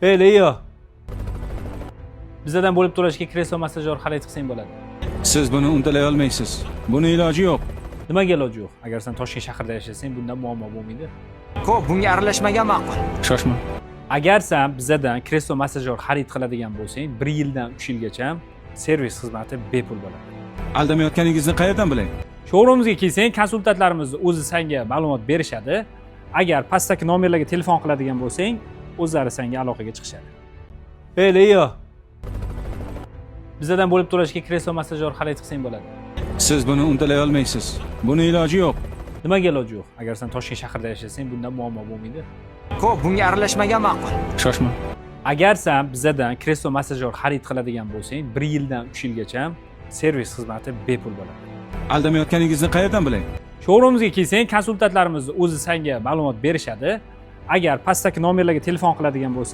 Leo. Bizdan bo'lib turishga kreslo massajyor xarid qilsang bo'ladi. Siz buni uddalay olmaysiz. Buni iloji yo'q. Nimaga iloji yo'q? Agar sen Toshkent shahrida yashasang, bundan muammo bo'lmaydi. Ko'p bunga aralashmagan ma'qul. Shoshma. Agar sen bizdan kreslo massajyor xarid qiladigan bo'lsang, 1 yildan 3 yilgacha servis xizmati bepul bo'ladi. Aldamayotganingizni qayerdan bilay? Showroomimizga kelsang, konsultantlarimiz o'zi senga ma'lumot berishadi. Agar pastdagi nomerlarga telefon qiladigan bo'lsang, o'zlari senga aloqaga chiqishadi. Leo. Bizdan bo'lib turishga kreslo massajyor xarid qilsang bo'ladi. Siz buni uddalay olmaysiz. Buni iloji yo'q. Nimaga iloji yo'q? Agar sen Toshkent shahrida yashasang, bundan muammo bo'lmaydi. Ko'p bunga aralashmagan ma'qul. Shoshma. Agar sen bizdan kreslo massajyor xarid qiladigan bo'lsang, 1 yildan 3 yilgacha servis xizmati bepul bo'ladi. Aldamayotganingizni qayerdan bilay? Showroomimizga kelsang, konsultantlarimiz o'zi senga ma'lumot berishadi. Agar pastdagi nomerlarga telefon qiladigan bo'lsang,